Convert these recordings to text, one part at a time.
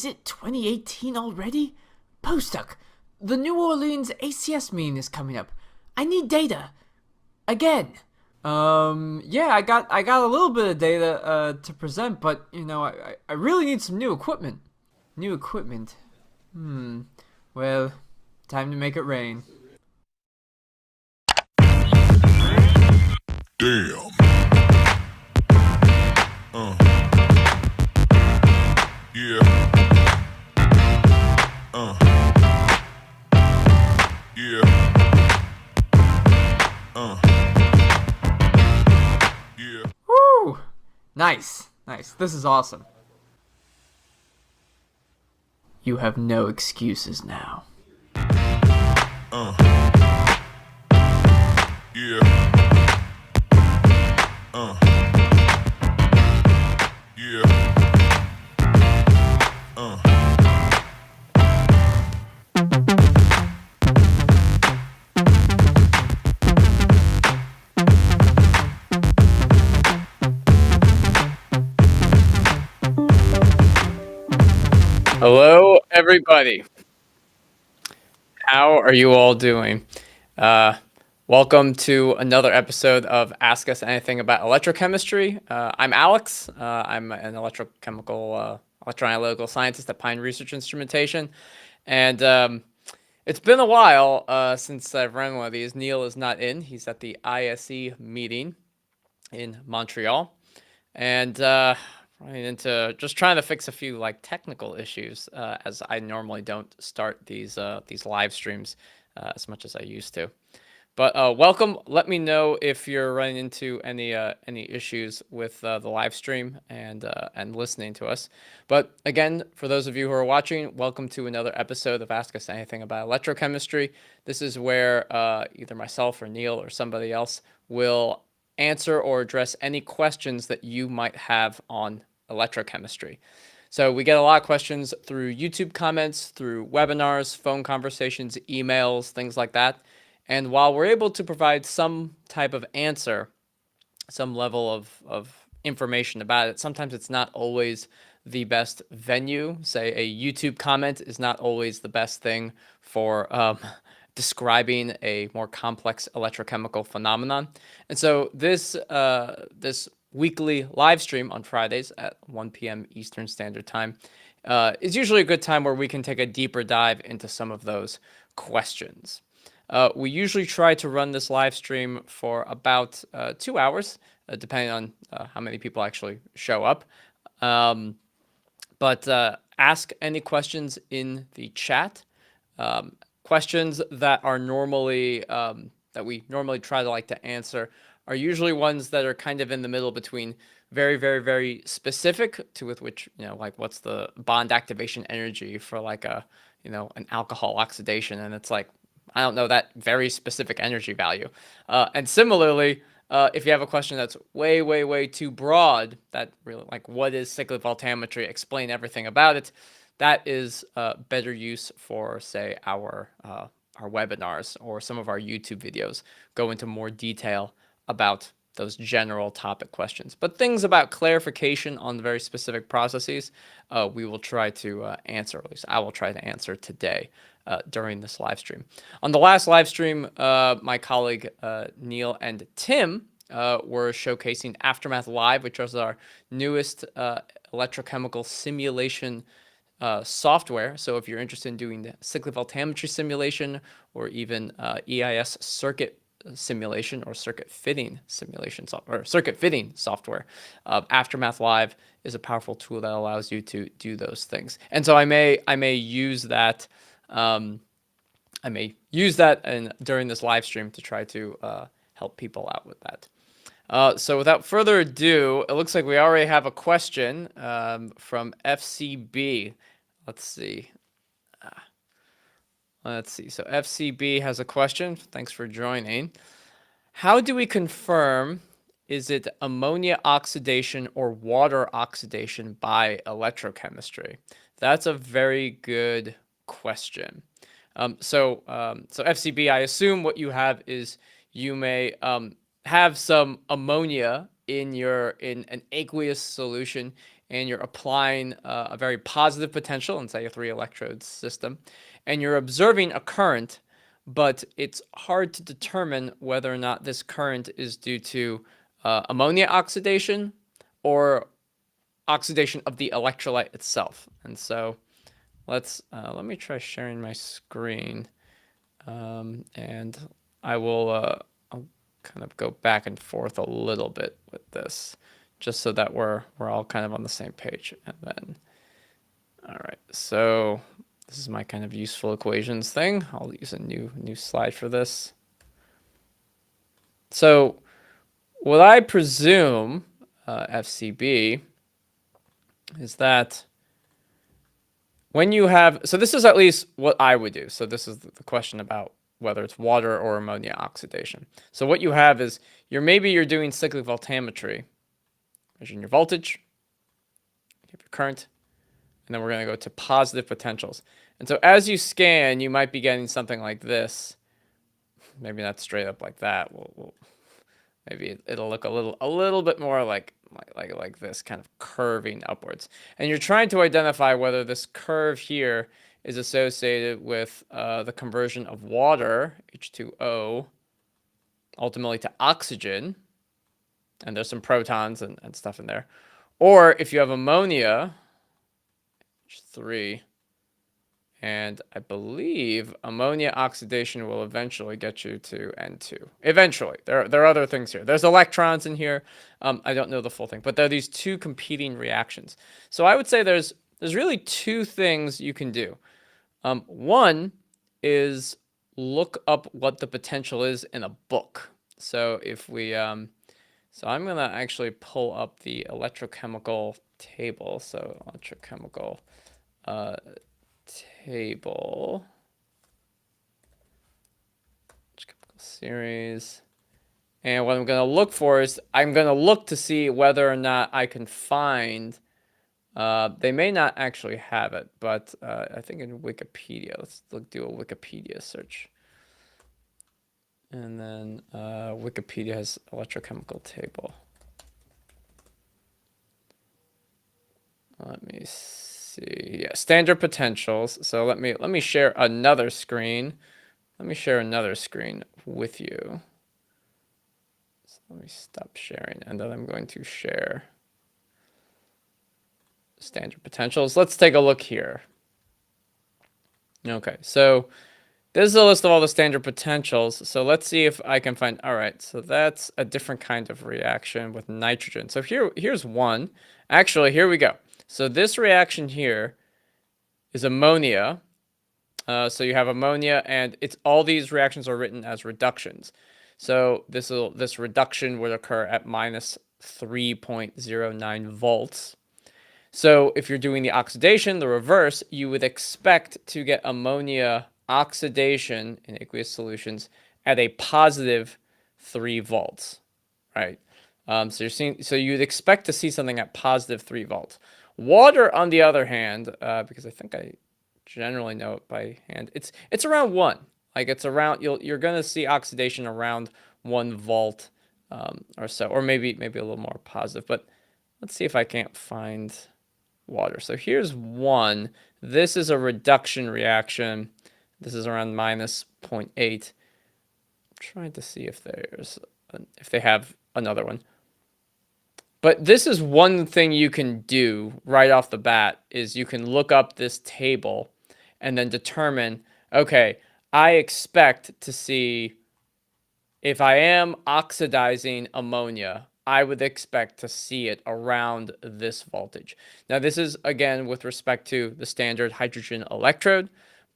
Is it 2018 already? Postdoc, the New Orleans ACS meeting is coming up. I need data. Again. Yeah, I got a little bit of data to present, but I really need some new equipment. New equipment. Well, time to make it rain. Damn. Yeah. Yeah. Yeah. Woo! Nice. This is awesome. You have no excuses now. Yeah. Yeah. Hello, everybody. How are you all doing? Welcome to another episode of Ask Us Anything About Electrochemistry. I'm Alex. I'm an electroanalytical scientist at Pine Research Instrumentation. And it's been a while since I've run one of these. Neil is not in. He's at the ISE meeting in Montreal. And running into just trying to fix a few technical issues, as I normally don't start these live streams as much as I used to. But welcome. Let me know if you're running into any issues with the live stream and listening to us. But again, for those of you who are watching, welcome to another episode of Ask Us Anything About Electrochemistry. This is where either myself or Neil or somebody else will answer or address any questions that you might have on electrochemistry. So we get a lot of questions through YouTube comments, through webinars, phone conversations, emails, things like that. And while we're able to provide some type of answer, some level of information about it, sometimes it's not always the best venue. Say a YouTube comment is not always the best thing for describing a more complex electrochemical phenomenon. And so this weekly live stream on Fridays at 1 p.m. Eastern Standard Time is usually a good time where we can take a deeper dive into some of those questions. We usually try to run this live stream for about 2 hours, depending on how many people actually show up. But ask any questions in the chat. Questions that are normally that we normally try to answer are usually ones that are kind of in the middle between very, very, very specific to which what's the bond activation energy for an alcohol oxidation, and it's I don't know that very specific energy value. And similarly, if you have a question that's way, way, way too broad, that really what is cyclic voltammetry? Explain everything about it. That is better use for, say, our webinars or some of our YouTube videos. Go into more detail about those general topic questions. But things about clarification on very specific processes, we will try to answer, at least I will try to answer today during this live stream. On the last live stream, my colleague Neil and Tim were showcasing Aftermath Live, which was our newest electrochemical simulation software. So if you're interested in doing the cyclic voltammetry simulation or even EIS circuit simulation or circuit fitting simulation or circuit fitting software, Aftermath Live is a powerful tool that allows you to do those things. And so I may use that during this live stream to try to help people out with that. So without further ado, it looks like we already have a question from FCB. Let's see. So FCB has a question. Thanks for joining. How do we confirm, is it ammonia oxidation or water oxidation by electrochemistry? That's a very good question. So FCB, I assume what you have is you may have some ammonia in an aqueous solution and you're applying a very positive potential in, say, a 3-electrode system, and you're observing a current, but it's hard to determine whether or not this current is due to ammonia oxidation or oxidation of the electrolyte itself. And so let me try sharing my screen, and I will I'll kind of go back and forth a little bit with this, just so that we're all kind of on the same page. And then, all right, so this is my kind of useful equations thing. I'll use a new slide for this. So what I presume, FCB, is that when you have, so this is at least what I would do. So this is the question about whether it's water or ammonia oxidation. So what you have is maybe you're doing cyclic voltammetry, measuring your voltage, you have your current, and then we're going to go to positive potentials. And so as you scan, you might be getting something like this. Maybe not straight up like that. Maybe it'll look a little bit more like this, kind of curving upwards. And you're trying to identify whether this curve here is associated with the conversion of water, H2O, ultimately to oxygen. And there's some protons and stuff in there. Or if you have ammonia, H3, and I believe ammonia oxidation will eventually get you to N2. Eventually. There are other things here. There's electrons in here. I don't know the full thing, but there are these two competing reactions. So I would say there's really two things you can do. One is look up what the potential is in a book. So if we, so I'm going to actually pull up the electrochemical table. So electrochemical table, chemical series. And what I'm going to look for is I'm going to look to see whether or not I can find, they may not actually have it, but I think in Wikipedia, let's do a Wikipedia search. And then Wikipedia has electrochemical table. Let me see. Yeah, standard potentials. So let me share another screen. Let me share another screen with you. So let me stop sharing, and then I'm going to share standard potentials. Let's take a look here. Okay, so this is a list of all the standard potentials. So let's see if I can find, all right, so that's a different kind of reaction with nitrogen. So here's one. Actually, here we go. So this reaction here is ammonia. So you have ammonia, and all these reactions are written as reductions. So this reduction would occur at minus 3.09 volts. So if you're doing the oxidation, the reverse, you would expect to get ammonia oxidation in aqueous solutions at a positive 3 volts, right? So you'd expect to see something at positive 3 volts. Water, on the other hand, because I think I generally know it by hand, it's around 1. Like it's around, you're going to see oxidation around 1 volt or so, or maybe a little more positive. But let's see if I can't find water. So here's 1. This is a reduction reaction. This is around minus 0.8. I'm trying to see if they have another one. But this is one thing you can do right off the bat, is you can look up this table and then determine, okay, I expect to see, if I am oxidizing ammonia, I would expect to see it around this voltage. Now, this is, again, with respect to the standard hydrogen electrode,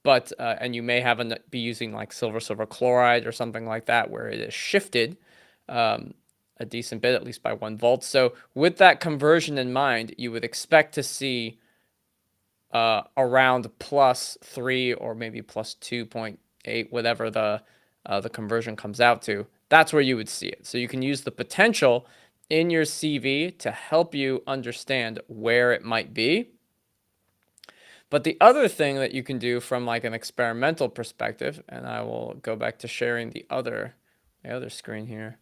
but, and you may be using like silver chloride or something like that, where it is shifted a decent bit, at least by 1 volt. So with that conversion in mind, you would expect to see around plus 3 or maybe plus 2.8, whatever the conversion comes out to. That's where you would see it. So you can use the potential in your CV to help you understand where it might be. But the other thing that you can do from like an experimental perspective, and I will go back to sharing my other screen here.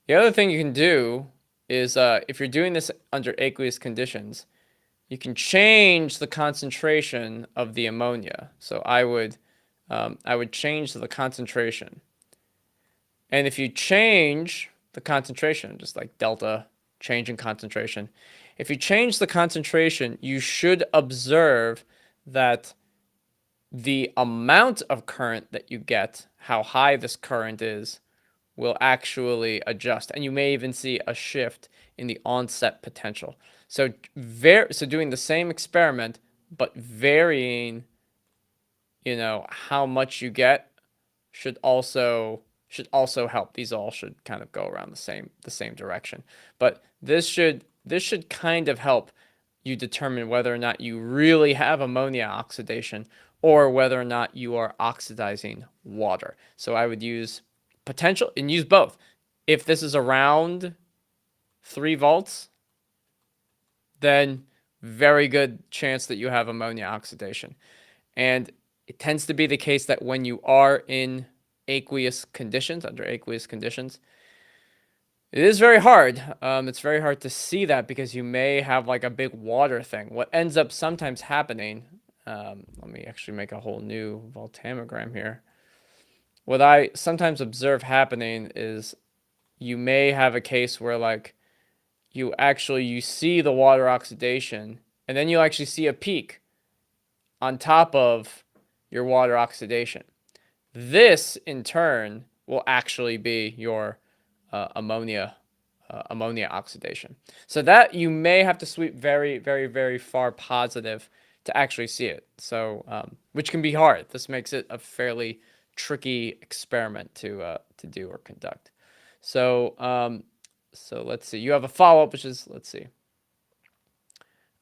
The other thing you can do is if you're doing this under aqueous conditions, you can change the concentration of the ammonia. So I would change the concentration. And if you change the concentration, just like delta change in concentration, if you change the concentration, you should observe that the amount of current that you get, how high this current is, will actually adjust. And you may even see a shift in the onset potential. So doing the same experiment, but varying, how much you get should also help. These all should kind of go around the same direction. But this should kind of help you determine whether or not you really have ammonia oxidation or whether or not you are oxidizing water. So I would use potential and use both. If this is around 3 volts, then very good chance that you have ammonia oxidation. And it tends to be the case that when you are in aqueous conditions, under aqueous conditions, it is very hard. It's very hard to see that because you may have like a big water thing. What ends up sometimes happening, let me actually make a whole new voltammogram here. What I sometimes observe happening is you may have a case where like you see the water oxidation and then you actually see a peak on top of your water oxidation. This in turn will actually be your ammonia oxidation. So that you may have to sweep very, very, very far positive to actually see it. So which can be hard. This makes it a fairly tricky experiment to do or conduct. So so let's see. You have a follow-up, which is, let's see.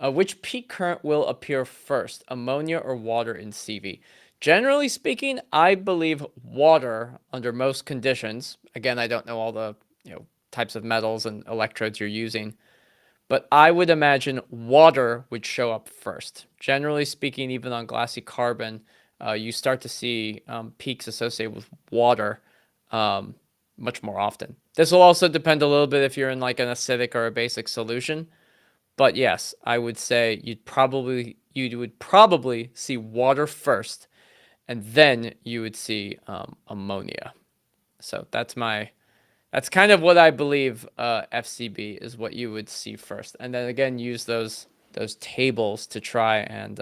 Which peak current will appear first, ammonia or water in CV? Generally speaking, I believe water under most conditions. Again, I don't know all the types of metals and electrodes you're using, but I would imagine water would show up first. Generally speaking, even on glassy carbon, you start to see peaks associated with water much more often. This will also depend a little bit if you're in like an acidic or a basic solution. But yes, I would say you would probably see water first, and then you would see ammonia. So that's kind of what I believe FCB is what you would see first, and then again use those tables to try and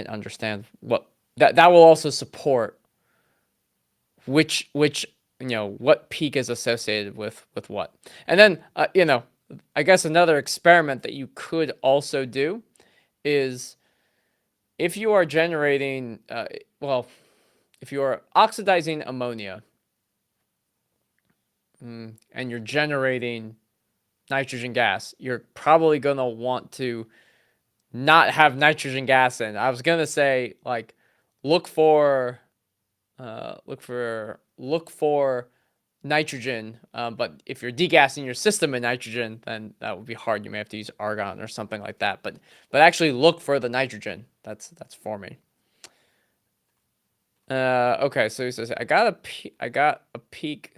understand what that will also support which what peak is associated with what. And then I guess another experiment that you could also do is if you are generating if you are oxidizing ammonia and you're generating nitrogen gas, you're probably going to want to not have nitrogen gas in. I was going to say like look for nitrogen, but if you're degassing your system in nitrogen, then that would be hard. You may have to use argon or something like that. But actually look for the nitrogen that's forming. Okay, so he says I got a peak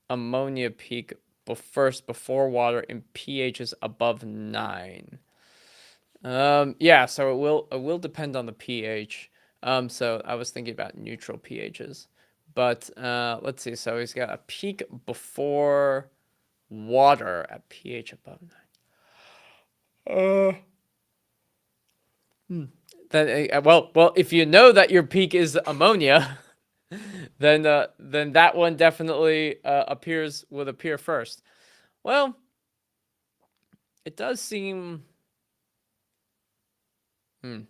ammonia peak before water in pHs above 9. Yeah, so it will depend on the pH. So I was thinking about neutral pHs. But let's see. So he's got a peak before water at pH above 9. Then well, if you know that your peak is ammonia, then that one definitely would appear first. Well, it does seem. Trying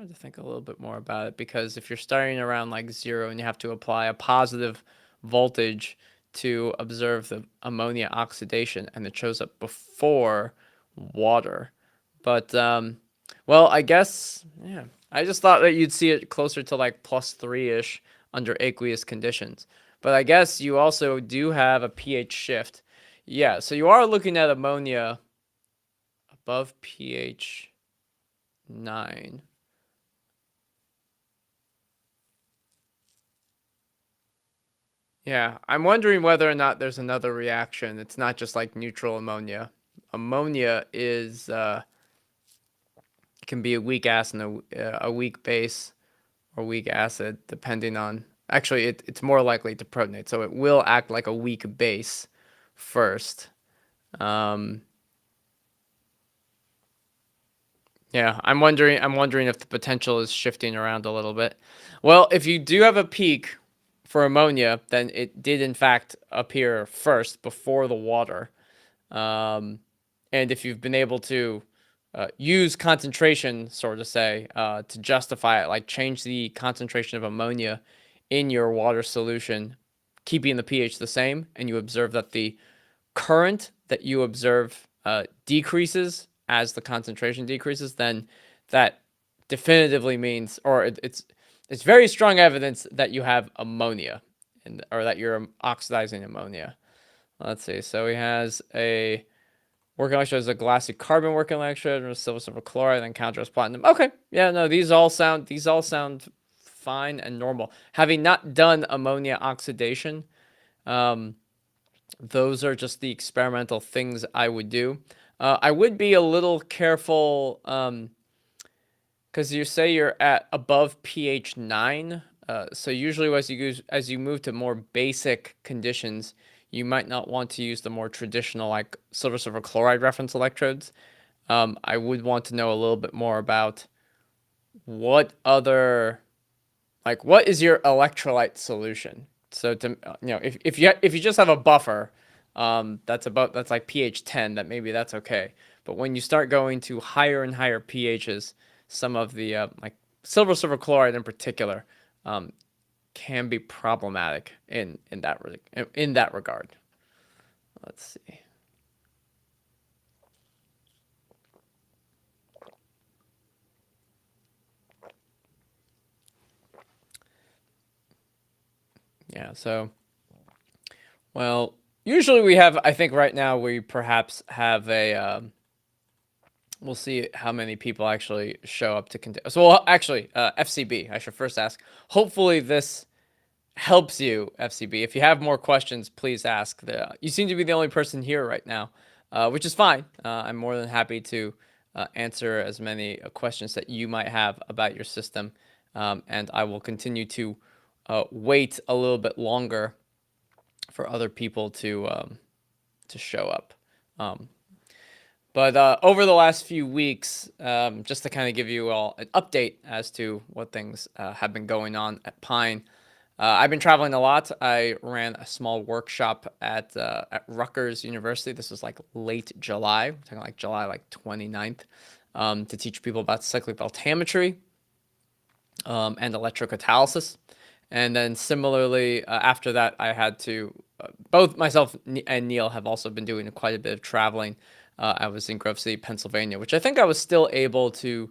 to think a little bit more about it, because if you're starting around like 0 and you have to apply a positive voltage to observe the ammonia oxidation, and it shows up before water. But well, I guess I just thought that you'd see it closer to like +3-ish under aqueous conditions. But I guess you also do have a pH shift. Yeah, so you are looking at ammonia above pH 9. Yeah, I'm wondering whether or not there's another reaction. It's not just like neutral ammonia. Ammonia is can be a weak acid and a weak base or weak acid, depending on. Actually, it's more likely to protonate, so it will act like a weak base first. Um, yeah, I'm wondering. I'm wondering if the potential is shifting around a little bit. Well, if you do have a peak for ammonia, then it did in fact appear first before the water. Um, and if you've been able to use concentration, sort of say, to justify it, like change the concentration of ammonia in your water solution, keeping the pH the same, and you observe that the current that you observe decreases as the concentration decreases, then that definitively means, or it's very strong evidence that you have ammonia, or that you're oxidizing ammonia. Let's see. So he has a working electrode is a glassy carbon working electrode, or silver chloride, and counter as platinum. Okay, yeah, no, these all sound fine and normal. Having not done ammonia oxidation, those are just the experimental things I would do. I would be a little careful, because you say you're at above pH 9. So usually as you move to more basic conditions, you might not want to use the more traditional like silver chloride reference electrodes. I would want to know a little bit more about what is your electrolyte solution. So to if you just have a buffer, that's like pH 10, that's okay. But when you start going to higher and higher pHs, some of the like silver chloride in particular can be problematic in that regard. Let's see. Yeah, so well, usually we have, I think right now we perhaps have a we'll see how many people actually show up to continue. So, well, actually, FCB, I should first ask. Hopefully this helps you, FCB. If you have more questions, please ask. You seem to be the only person here right now, which is fine. I'm more than happy to answer as many questions that you might have about your system, and I will continue to wait a little bit longer for other people to show up. But over the last few weeks, just to kind of give you all an update as to what things have been going on at Pine, I've been traveling a lot. I ran a small workshop at Rutgers University. This was like late July. I'm talking like July like 29th, to teach people about cyclic voltammetry and electrocatalysis. And then similarly, after that, I had to, both myself and Neil have also been doing quite a bit of traveling. I was in Grove City, Pennsylvania, which I think I was still able to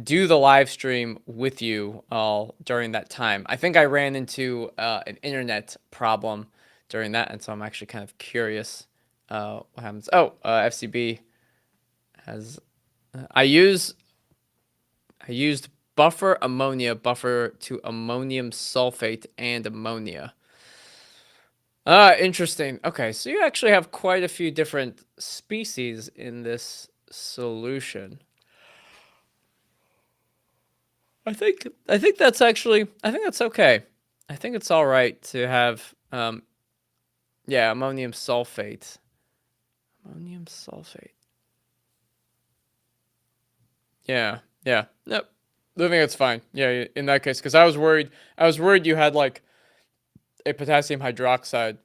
do the live stream with you all during that time. I think I ran into an internet problem during that, and so I'm actually kind of curious what happens. Oh, FCB has, I used buffer to ammonium sulfate and ammonia. Interesting. Okay, so you actually have quite a few different species in this solution. I think that's actually, I think that's okay. I think it's all right to have yeah, ammonium sulfate. Ammonium sulfate. Yeah. Yeah. Nope. I think it's fine. Yeah, in that case, because I was worried you had like a potassium hydroxide.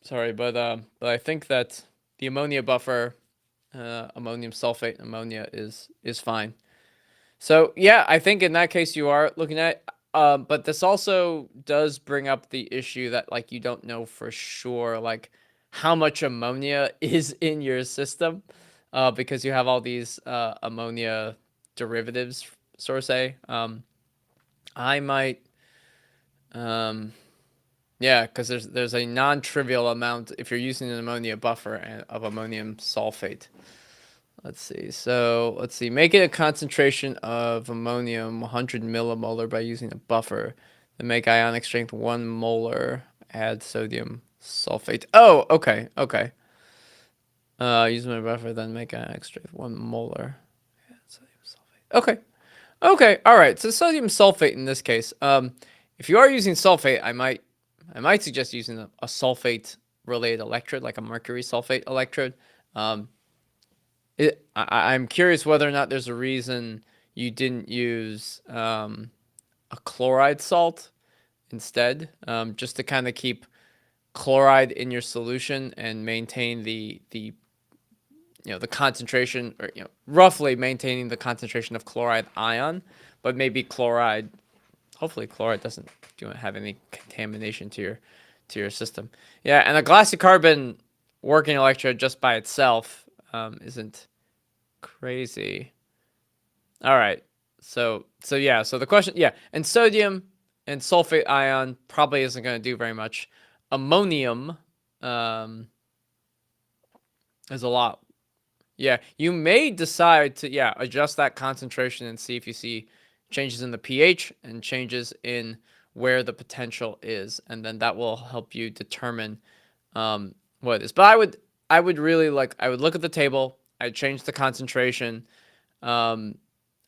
Sorry, but I think that the ammonia buffer, ammonium sulfate and ammonia is fine. So yeah, I think in that case you are looking at, but this also does bring up the issue that like you don't know for sure like how much ammonia is in your system, because you have all these ammonia derivatives, sort of say. I might, yeah, because there's a non-trivial amount if you're using an ammonia buffer of ammonium sulfate. Let's see. So let's see. Making a concentration of ammonium 100 millimolar by using a buffer. Then make ionic strength 1 molar add sodium sulfate. Oh, okay, okay. Use my buffer, then make an extract 1 molar. Add sodium sulfate. Okay, okay, all right. So sodium sulfate in this case. If you are using sulfate, I might suggest using a sulfate related electrode, like a mercury sulfate electrode. I'm curious whether or not there's a reason you didn't use a chloride salt instead, just to kind of keep chloride in your solution and maintain the the concentration, or roughly maintaining the concentration of chloride ion, but maybe chloride. Hopefully, chloride doesn't have any contamination to your system. Yeah, and a glassy carbon working electrode just by itself isn't crazy. All right. So yeah. So the question, yeah, and sodium and sulfate ion probably isn't going to do very much. Ammonium is a lot. Yeah, you may decide to adjust that concentration and see if you see changes in the pH and changes in where the potential is, and then that will help you determine what it is. But I would look at the table. I'd change the concentration. I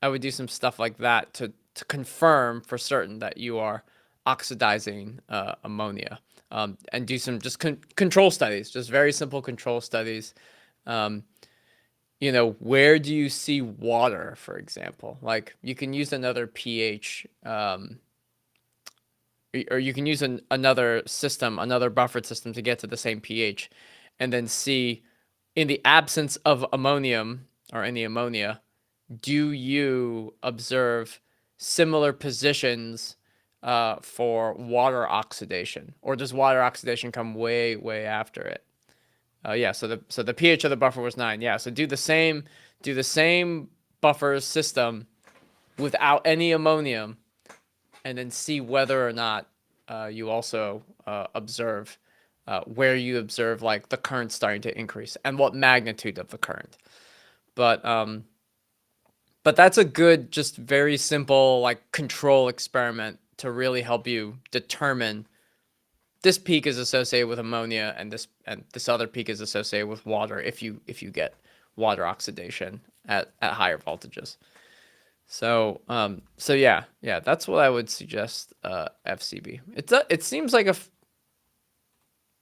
would do some stuff like that to confirm for certain that you are oxidizing ammonia, and do some just control studies, just very simple control studies. Where do you see water, for example? Like, you can use another pH, or you can use another system, another buffered system to get to the same pH, and then see, in the absence of ammonium or any ammonia, do you observe similar positions for water oxidation, or does water oxidation come way, way after it? Yeah, so the pH of the buffer was 9. Yeah, so do the same buffer system without any ammonium, and then see whether or not you also observe where you observe like the current starting to increase and what magnitude of the current. But that's a good, just very simple like control experiment to really help you determine this peak is associated with ammonia, and this other peak is associated with water if you get water oxidation at higher voltages. So yeah, that's what I would suggest. FCB. It seems like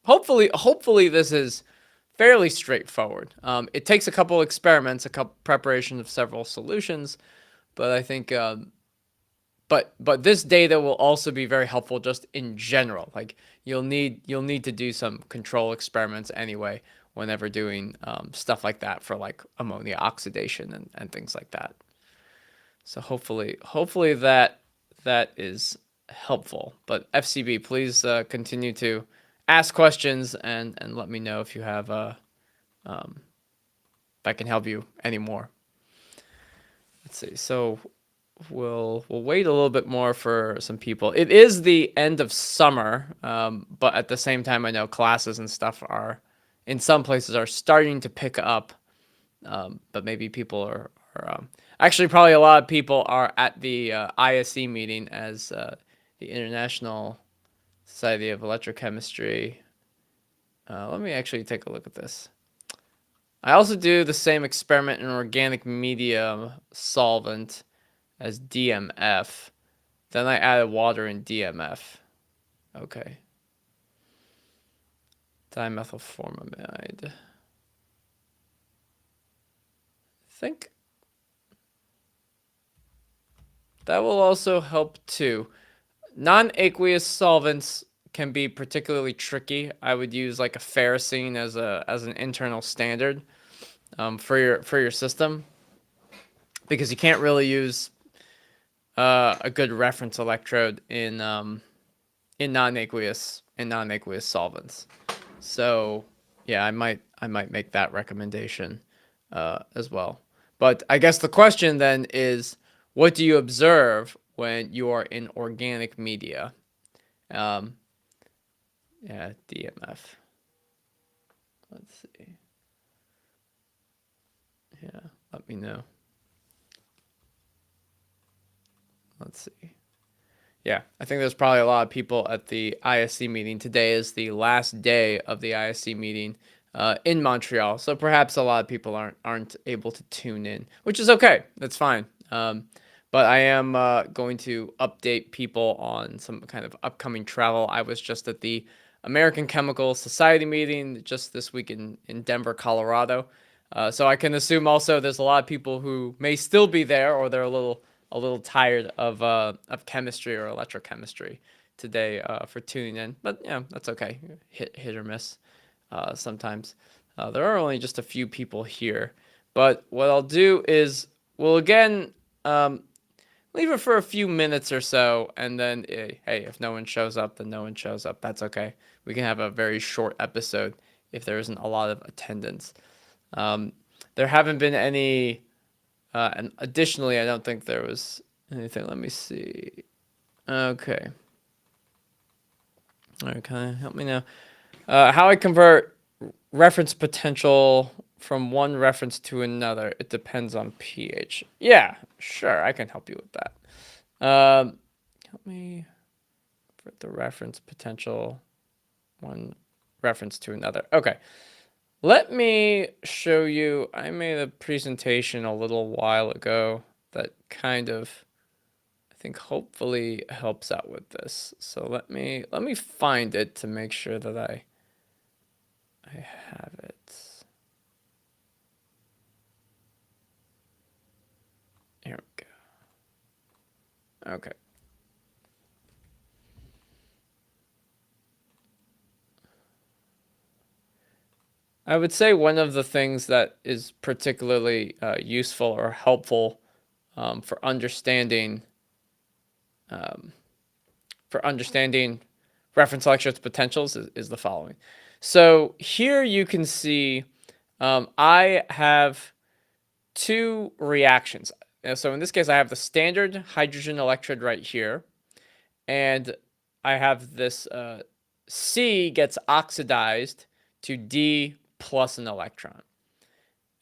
hopefully this is fairly straightforward. It takes a couple experiments, a couple preparation of several solutions, but I think but this data will also be very helpful just in general. Like, you'll need to do some control experiments anyway whenever doing stuff like that for like ammonia oxidation and things like that. So hopefully that is helpful. But FCB, please continue to ask questions and let me know if you have if I can help you anymore. Let's see. So we'll wait a little bit more for some people. It is the end of summer, but at the same time, I know classes and stuff are, in some places, are starting to pick up. But maybe people are actually, probably a lot of people are at the ISE meeting, as the International Society of Electrochemistry. Let me actually take a look at this. I also do the same experiment in organic medium solvent as DMF. Then I added water in DMF. Okay. Dimethylformamide. I think that will also help too. Non-aqueous solvents can be particularly tricky. I would use like a ferrocene as an internal standard for your system, because you can't really use a good reference electrode in non-aqueous solvents. So yeah, I might make that recommendation as well. But I guess the question then is, what do you observe when you are in organic media? Yeah, DMF. Let's see. Yeah, let me know. Let's see. Yeah, I think there's probably a lot of people at the ISC meeting. Today is the last day of the ISC meeting in Montreal, so perhaps a lot of people aren't able to tune in, which is okay. That's fine. But I am going to update people on some kind of upcoming travel. I was just at the American Chemical Society meeting just this week in Denver, Colorado. So I can assume also there's a lot of people who may still be there, or they're a little tired of chemistry or electrochemistry today for tuning in. But yeah, that's okay. Hit or miss sometimes. There are only just a few people here. But what I'll do is we'll again leave it for a few minutes or so, and then hey, if no one shows up, then no one shows up. That's okay. We can have a very short episode if there isn't a lot of attendance. There haven't been any, and additionally, I don't think there was anything. Let me see. Okay. Okay, help me now. How I convert reference potential from one reference to another. It depends on pH. Yeah, sure, I can help you with that. Help me for the reference potential, one reference to another. Okay. Let me show you. I made a presentation a little while ago that kind of, I think, hopefully helps out with this. So let me find it to make sure that I have it. Here we go. Okay. I would say one of the things that is particularly useful or helpful for understanding reference electrodes potentials is the following. So here you can see I have two reactions. So in this case, I have the standard hydrogen electrode right here, and I have this C gets oxidized to D plus an electron.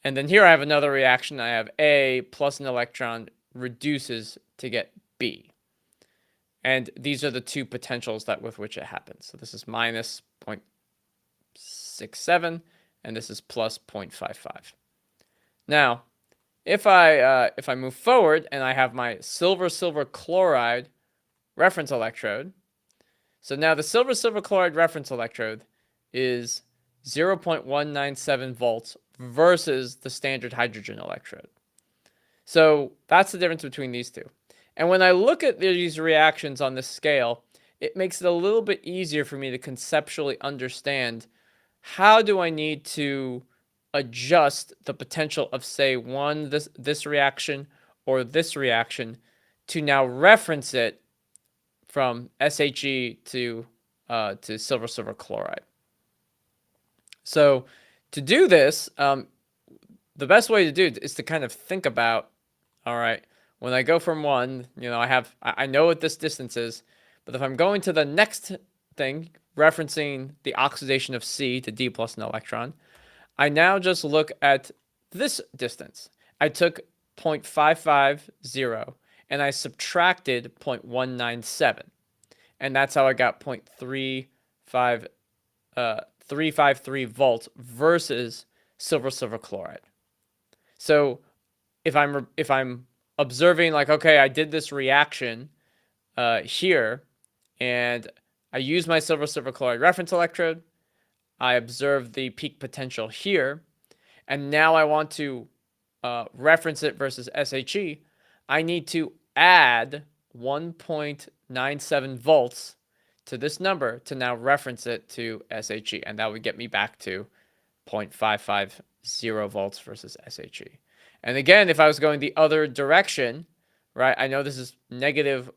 And then here I have another reaction. I have A plus an electron reduces to get B. And these are the two potentials that with which it happens. So this is minus 0.67, and this is plus 0.55. Now, if I move forward and I have my silver chloride reference electrode, so now the silver chloride reference electrode is 0.197 volts versus the standard hydrogen electrode. So that's the difference between these two. And when I look at these reactions on this scale, it makes it a little bit easier for me to conceptually understand how do I need to adjust the potential of, say, this reaction or this reaction to now reference it from SHE to silver chloride. So to do this, the best way to do it is to kind of think about, all right, when I go from one, I know what this distance is, but if I'm going to the next thing, referencing the oxidation of C to D plus an electron, I now just look at this distance. I took 0.550 and I subtracted 0.197. And that's how I got 353 volts versus silver chloride. So if I'm observing, like, okay, I did this reaction here, and I use my silver chloride reference electrode, I observe the peak potential here, and now I want to reference it versus SHE, I need to add 1.97 volts to this number to now reference it to SHE, and that would get me back to 0.550 volts versus SHE. And again, if I was going the other direction, right, I know this is negative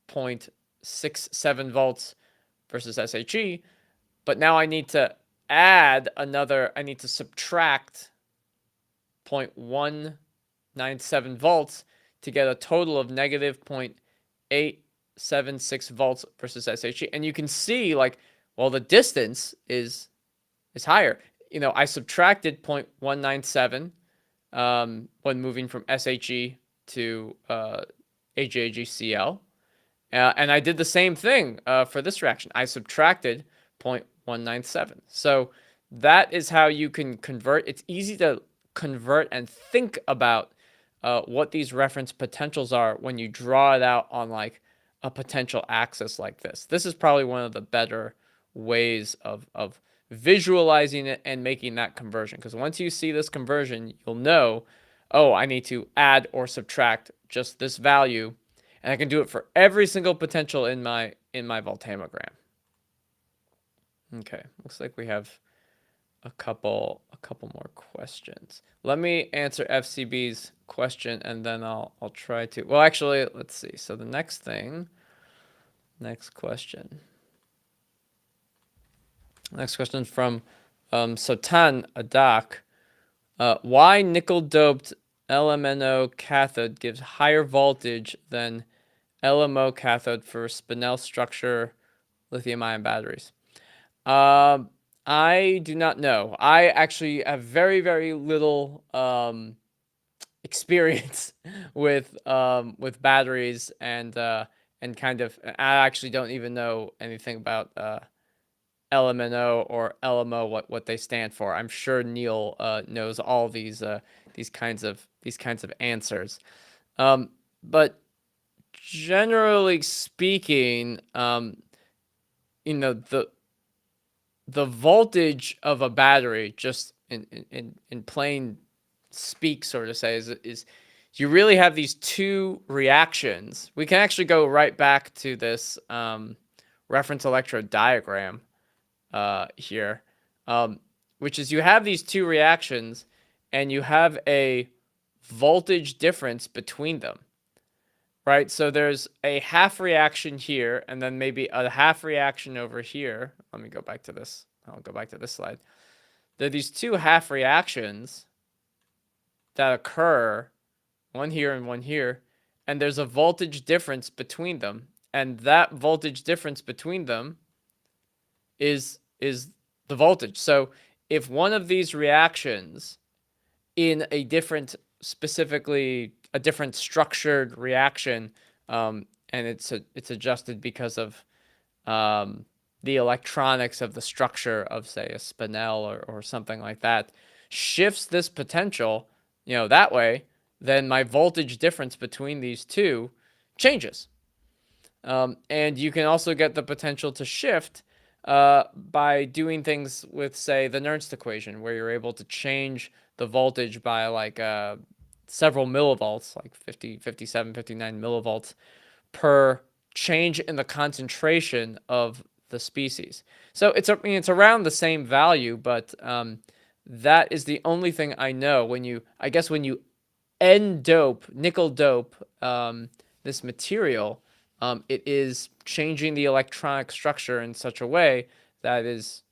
0.67 volts versus SHE, but now I need to subtract 0.197 volts to get a total of negative 0.876 volts versus SHE. And you can see, like, well, the distance is higher. I subtracted 0.197 when moving from SHE to AgAgCl. And I did the same thing for this reaction. I subtracted 0.197. So that is how you can convert. It's easy to convert and think about what these reference potentials are when you draw it out on like a potential axis like this. This is probably one of the better ways of visualizing it and making that conversion. Because once you see this conversion, you'll know, oh, I need to add or subtract just this value, and I can do it for every single potential in my voltammogram. Okay, looks like we have a couple more questions. Let me answer FCB's question, and then I'll try to. Well, actually, let's see. So the next question. Next question from Sotan Adak. Why nickel-doped LMNO cathode gives higher voltage than LMO cathode for spinel structure lithium-ion batteries? I do not know. I actually have very, very little experience with batteries and kind of. I actually don't even know anything about LMNO or LMO, what they stand for. I'm sure Neil knows all these kinds of answers. But generally speaking, the voltage of a battery, just in plain speak, sort of say, is you really have these two reactions. We can actually go right back to this reference electrode diagram here, which is you have these two reactions and you have a voltage difference between them, right? So there's a half reaction here and then maybe a half reaction over here. Let me go back to this. I'll go back to this slide. There are these two half reactions that occur, one here and one here, and there's a voltage difference between them, and that voltage difference between them is the voltage. So if one of these reactions in a different, specifically a different structured reaction, and it's adjusted because of the electronics of the structure of, say, a spinel or something like that, shifts this potential, that way, then my voltage difference between these two changes. And you can also get the potential to shift by doing things with, say, the Nernst equation, where you're able to change the voltage by like several millivolts, like 50, 57, 59 millivolts per change in the concentration of the species. So it's around the same value, but that is the only thing I know. When you nickel dope this material, it is changing the electronic structure in such a way that is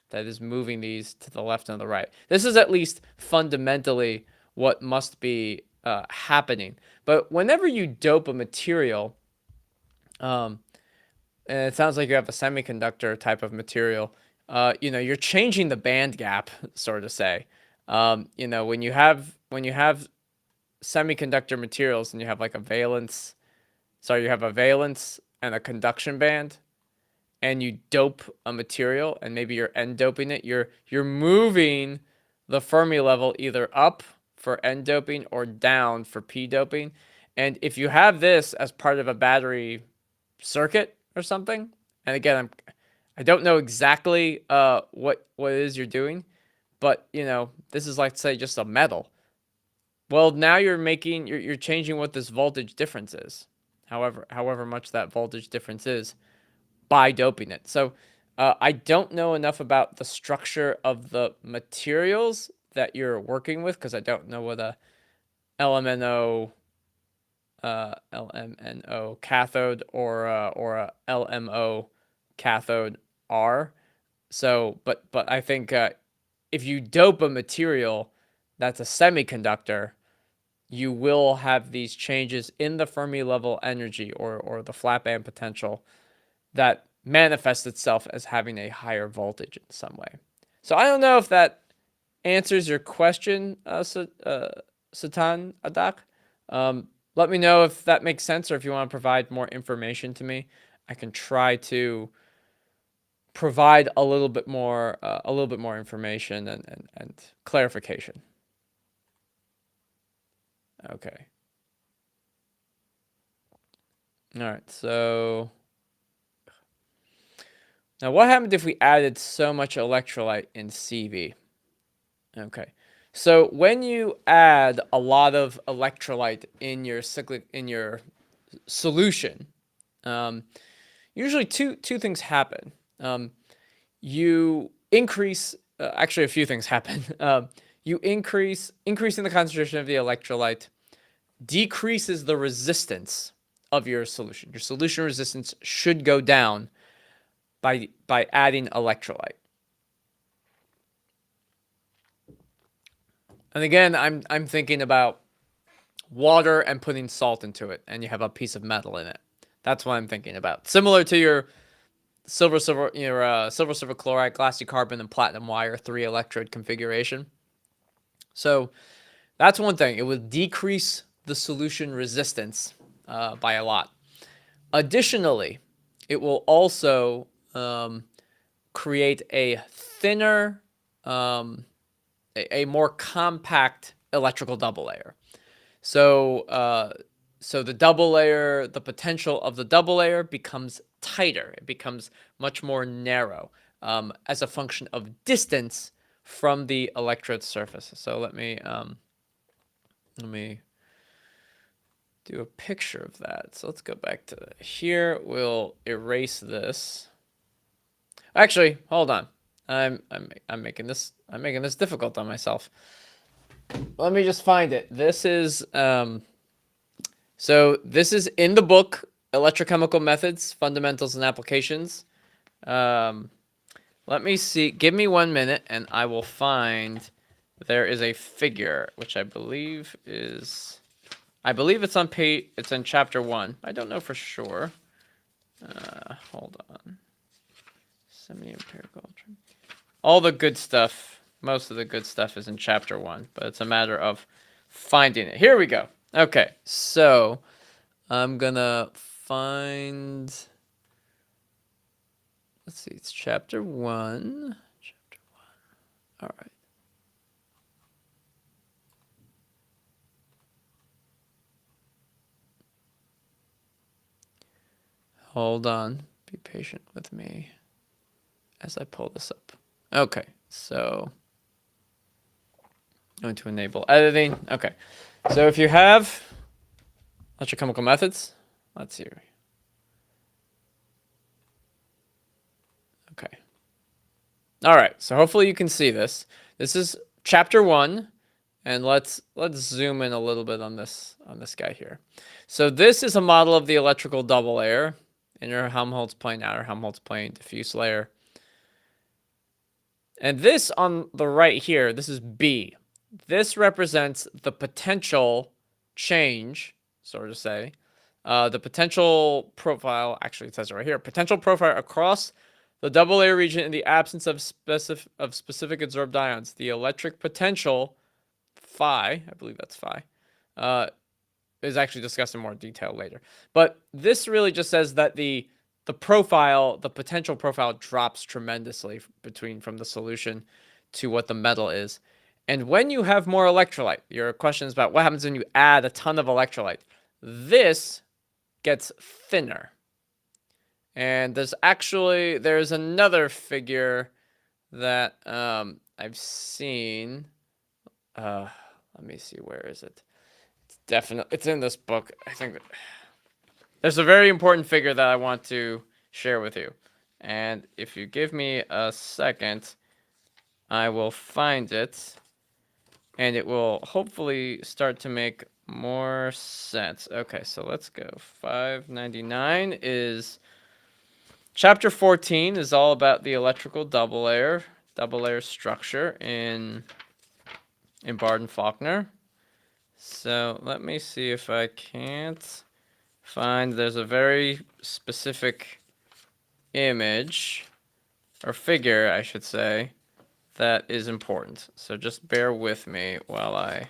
moving these to the left and the right. This is at least fundamentally what must be happening. But whenever you dope a material, and it sounds like you have a semiconductor type of material, you're changing the band gap, sort of say. When you have semiconductor materials and you have like a valence and a conduction band, and you dope a material and maybe you're end doping it, you're moving the Fermi level either up for end doping or down for p doping. And if you have this as part of a battery circuit or something, and again, I don't know exactly what it is you're doing, but this is like, say, just a metal. Well, now you're changing what this voltage difference is, however much that voltage difference is, by doping it. So I don't know enough about the structure of the materials that you're working with, because I don't know what a LMNO cathode or a LMO cathode are. So, but I think if you dope a material that's a semiconductor, you will have these changes in the Fermi level energy or the flat band potential that manifests itself as having a higher voltage in some way. So I don't know if that answers your question, Satan Adak. let me know if that makes sense, or if you want to provide more information to me. I can try to provide a little bit more information and clarification. Okay. All right. So now what happened if we added so much electrolyte in CV? Okay. So when you add a lot of electrolyte in your solution, usually two things happen. You increase, actually a few things happen. You increasing the concentration of the electrolyte decreases the resistance of your solution. Your solution resistance should go down by adding electrolyte. And again, I'm thinking about water and putting salt into it, and you have a piece of metal in it. That's what I'm thinking about. Similar to your silver chloride, glassy carbon, and platinum wire 3-electrode configuration. So that's one thing. It would decrease the solution resistance by a lot. Additionally, it will also create a thinner, a more compact electrical double layer. So so the double layer, the potential of the double layer becomes tighter. It becomes much more narrow as a function of distance from the electrode surface. So let me do a picture of that. So let's go back to here. We'll erase this. Actually, hold on. I'm making this difficult on myself. Let me just find it. This is so this is in the book Electrochemical Methods, Fundamentals and Applications. Let me see. Give me 1 minute and I will find there is a figure which I believe it's on page, it's in chapter 1. I don't know for sure. Hold on. Semi-empirical. All the good stuff, most of the good stuff is in chapter 1, but it's a matter of finding it. Here we go. Okay, so I'm gonna find, let's see, it's chapter 1. Chapter 1. All right. Hold on. Be patient with me as I pull this up. Okay, so I'm going to enable editing. Okay, so if you have electrochemical methods, let's see. Okay. All right, so hopefully you can see this. This is chapter 1, and let's zoom in a little bit on this guy here. So this is a model of the electrical double layer, inner Helmholtz plane, outer Helmholtz plane, diffuse layer. And this on the right here, this is B. This represents the potential change, so to say, the potential profile, actually it says it right here, potential profile across the double layer region in the absence of specific adsorbed ions. The electric potential, phi, I believe that's phi, is actually discussed in more detail later. But this really just says that the profile, the potential profile drops tremendously from the solution to what the metal is. And when you have more electrolyte, your question is about what happens when you add a ton of electrolyte. This gets thinner. And there's another figure that I've seen. Let me see, where is it? It's in this book. I think there's a very important figure that I want to share with you. And if you give me a second, I will find it. And it will hopefully start to make more sense. Okay, so let's go. 599 is chapter 14 is all about the electrical double layer structure in Barden-Faulkner. So let me see if I can't find, there's a very specific image, or figure, I should say, that is important. So just bear with me while I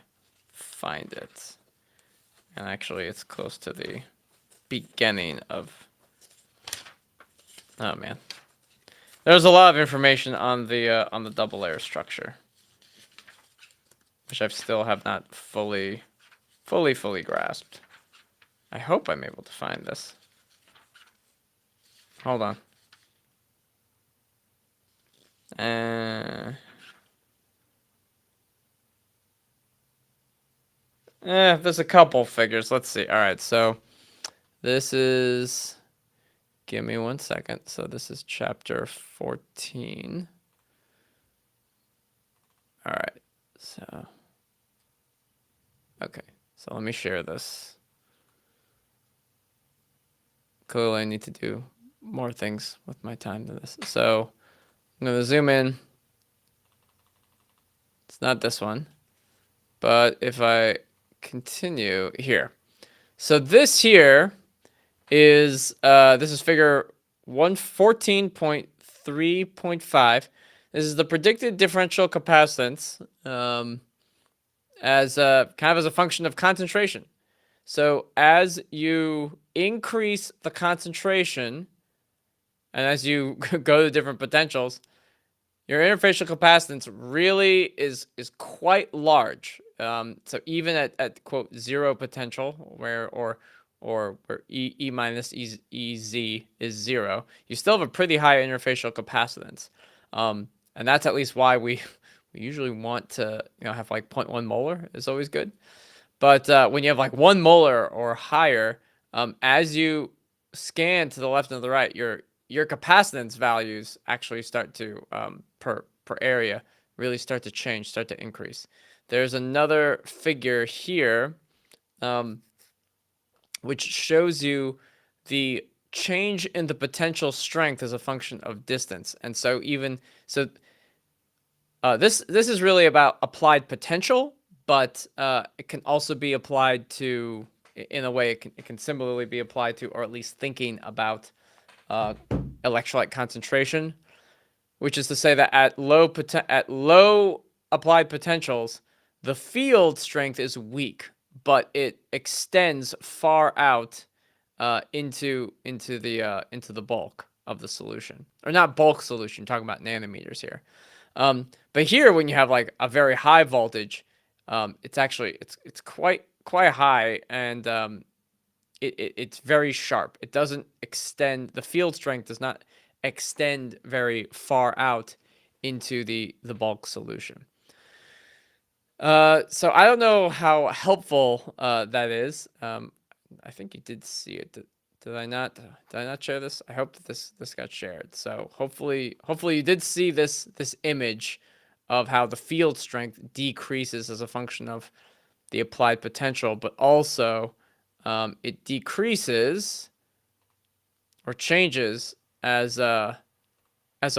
find it. And actually, it's close to the beginning of... Oh, man. There's a lot of information on the double layer structure, which I still have not fully grasped. I hope I'm able to find this. Hold on. There's a couple figures. Let's see. All right, so this is... Give me 1 second. So this is chapter 14. All right, so... Okay, so let me share this. Clearly, I need to do more things with my time than this. So I'm going to zoom in. It's not this one. But if I continue here. So this here is, this is figure 114.3.5. This is the predicted differential capacitance as kind of as a function of concentration. So as you increase the concentration, and as you go to different potentials, your interfacial capacitance really is quite large. So even at quote 0 potential, where E minus EZ is 0, you still have a pretty high interfacial capacitance. And that's at least why we usually want to have like 0.1 molar is always good. But when you have like 1 molar or higher, as you scan to the left and the right, your capacitance values actually start to per area really start to change, start to increase. There's another figure here, which shows you the change in the potential strength as a function of distance. And so this is really about applied potential, but it can also be applied to, in a way, it can similarly be applied to, or at least thinking about electrolyte concentration, which is to say that at low applied potentials, the field strength is weak, but it extends far out into the bulk of the solution, or not bulk solution. Talking about nanometers here. But here, when you have like a very high voltage, it's actually it's quite high, and it's very sharp. It doesn't extend. The field strength does not extend very far out into the bulk solution. So I don't know how helpful that is. I think you did see it. Did I not share this? I hope that this got shared. So hopefully you did see this image of how the field strength decreases as a function of the applied potential, but also it decreases or changes as a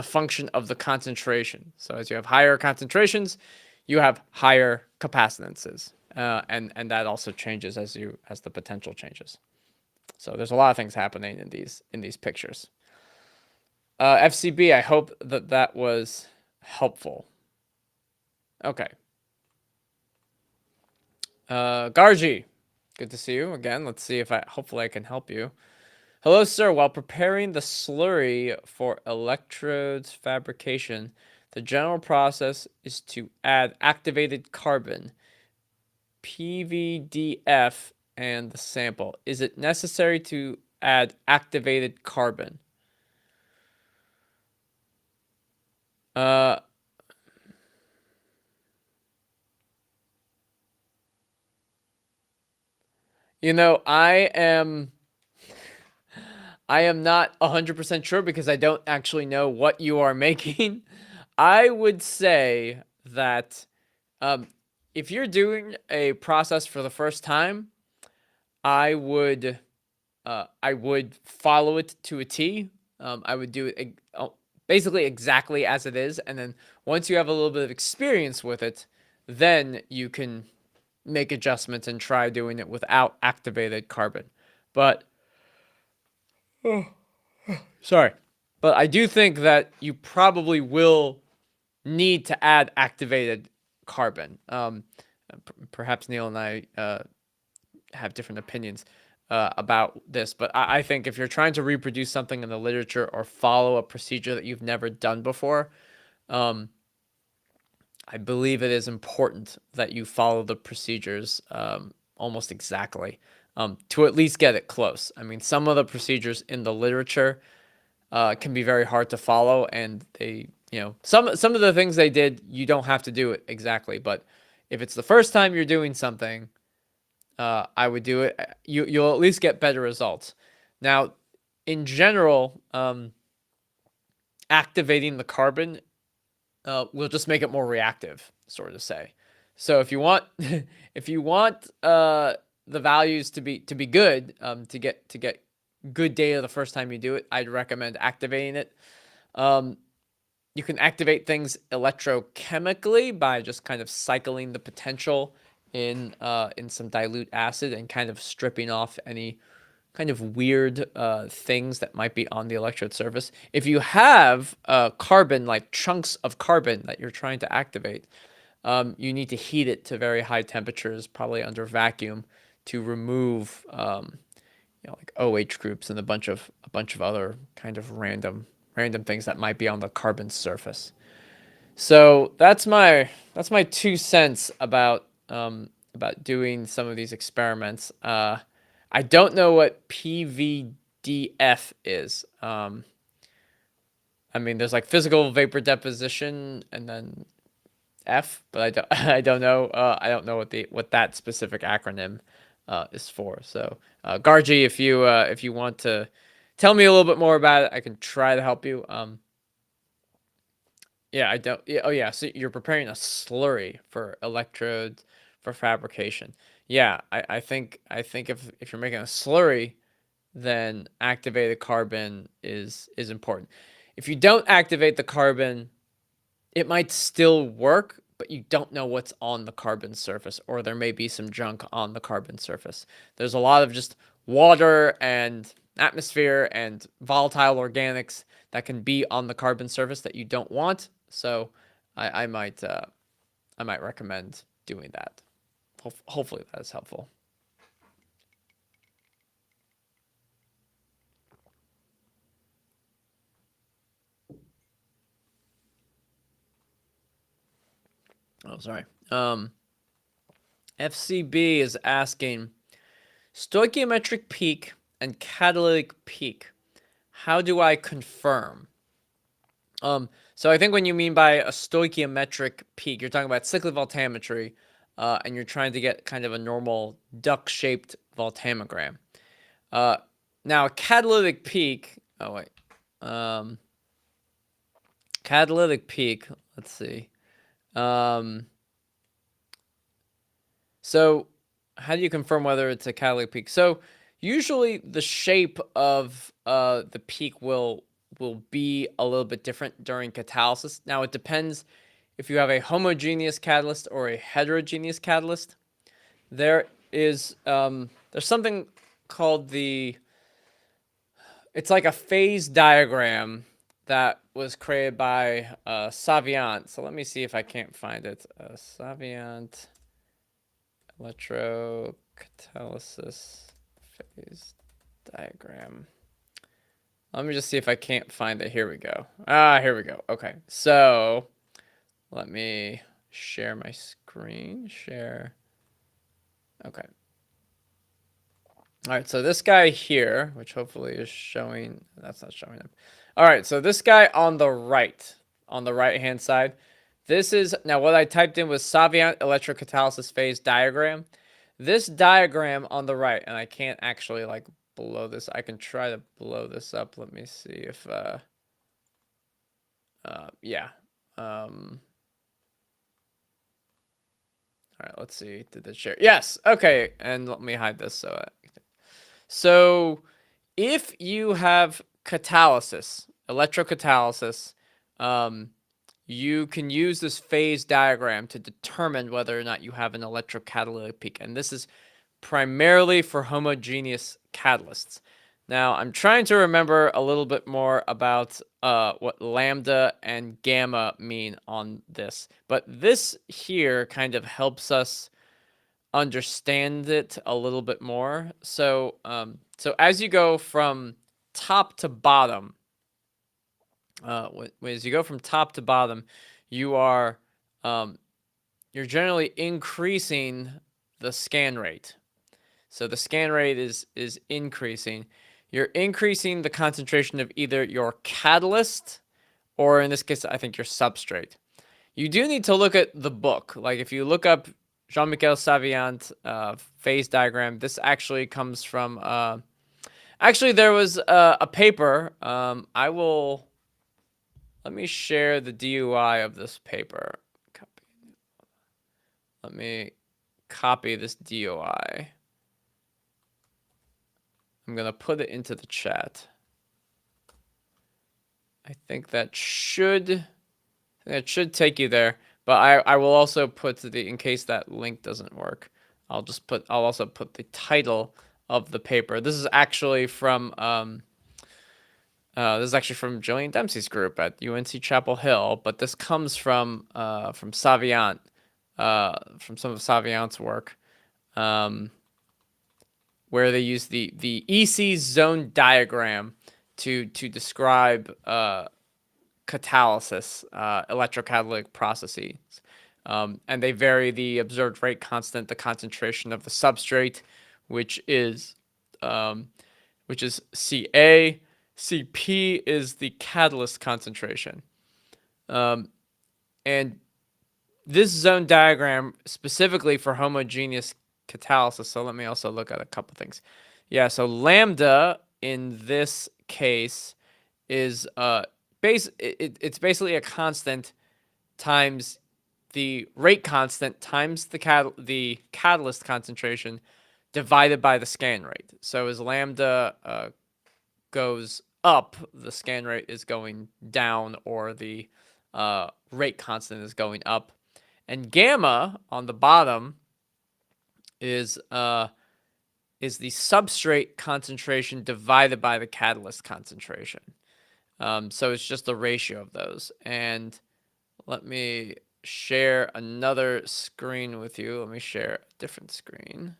function of the concentration. So as you have higher concentrations, you have higher capacitances, and that also changes as the potential changes. So there's a lot of things happening in these pictures. FCB, I hope that was helpful. Okay. Garji, good to see you again. Let's see if hopefully I can help you. Hello, sir. While preparing the slurry for electrodes fabrication, the general process is to add activated carbon, PVDF, and the sample. Is it necessary to add activated carbon? I am not 100% sure because I don't actually know what you are making. I would say that if you're doing a process for the first time, I would follow it to a T. I would do it basically exactly as it is, and then once you have a little bit of experience with it, then you can make adjustments and try doing it without activated carbon. But sorry, but I do think that you probably will need to add activated carbon. Perhaps Neil and I have different opinions about this. But I think if you're trying to reproduce something in the literature or follow a procedure that you've never done before, I believe it is important that you follow the procedures almost exactly to at least get it close. I mean, some of the procedures in the literature can be very hard to follow, and they, some of the things they did, you don't have to do it exactly. But if it's the first time you're doing something, I would do it. You'll at least get better results. Now, in general, activating the carbon will just make it more reactive, sort of say. So if you want, if you want the values to be good, to get good data the first time you do it, I'd recommend activating it. You can activate things electrochemically by just kind of cycling the potential in some dilute acid and kind of stripping off any kind of weird things that might be on the electrode surface. If you have carbon, like chunks of carbon that you're trying to activate, you need to heat it to very high temperatures, probably under vacuum, to remove like OH groups and a bunch of other kind of random things that might be on the carbon surface. So that's my 2 cents about doing some of these experiments. I don't know what PVDF is. I mean, there's like physical vapor deposition and then F, but I don't know. I don't know what that specific acronym is for. So, Gargi, if you want to tell me a little bit more about it, I can try to help you. Yeah, I don't. Yeah, oh yeah, so you're preparing a slurry for electrodes for fabrication. Yeah, I think if you're making a slurry, then activated carbon is important. If you don't activate the carbon, it might still work, but you don't know what's on the carbon surface, or there may be some junk on the carbon surface. There's a lot of just water and atmosphere and volatile organics that can be on the carbon surface that you don't want. So I might recommend doing that. Hopefully that is helpful. Oh, sorry. FCB is asking, stoichiometric peak and catalytic peak, how do I confirm? So I think when you mean by a stoichiometric peak, you're talking about cyclic voltammetry, and you're trying to get kind of a normal duck-shaped voltammogram. Now, a catalytic peak, catalytic peak, let's see. So how do you confirm whether it's a catalytic peak? So usually the shape of the peak will be a little bit different during catalysis. Now it depends if you have a homogeneous catalyst or a heterogeneous catalyst. There is there's something called it's like a phase diagram that was created by Savant. So let me see if I can't find it. Savant electrocatalysis phase diagram. Let me just see if I can't find it. Here we go. Here we go. Okay, so let me share my screen. Share. Okay. All right, so this guy here, which hopefully is showing, that's not showing up. All right, so this guy on the right-hand side, this is, now what I typed in was Savant electrocatalysis phase diagram. This diagram on the right, and I can't actually like blow this. I can try to blow this up. Let me see if, yeah. All right, let's see. Did this share? Yes. Okay, and let me hide this. So if you have catalysis, electrocatalysis, you can use this phase diagram to determine whether or not you have an electrocatalytic peak. And this is primarily for homogeneous catalysts. Now, I'm trying to remember a little bit more about what lambda and gamma mean on this. But this here kind of helps us understand it a little bit more. So as you go from top to bottom, as you go from top to bottom, you are you're generally increasing the scan rate. So the scan rate is increasing. You're increasing the concentration of either your catalyst, or in this case, I think your substrate. You do need to look at the book. Like if you look up Jean-Michel Savant phase diagram, this actually comes from. Actually, there was a paper. Let me share the DOI of this paper. Let me copy this DOI. I'm going to put it into the chat. I think that should take you there, but I will also put in case that link doesn't work, I'll also put the title of the paper. This is actually from Jillian Dempsey's group at UNC Chapel Hill, but this comes from Savant, from some of Savant's work, where they use the EC zone diagram to describe catalysis, electrocatalytic processes. And they vary the observed rate constant, the concentration of the substrate, which is Ca. Cp is the catalyst concentration. And this zone diagram specifically for homogeneous catalysis. So let me also look at a couple things. Yeah, so lambda in this case is it's basically a constant times the rate constant times the catalyst concentration divided by the scan rate. So as lambda goes up, the scan rate is going down, or the rate constant is going up. And gamma on the bottom is the substrate concentration divided by the catalyst concentration. So it's just the ratio of those. And let me share another screen with you. Let me share a different screen.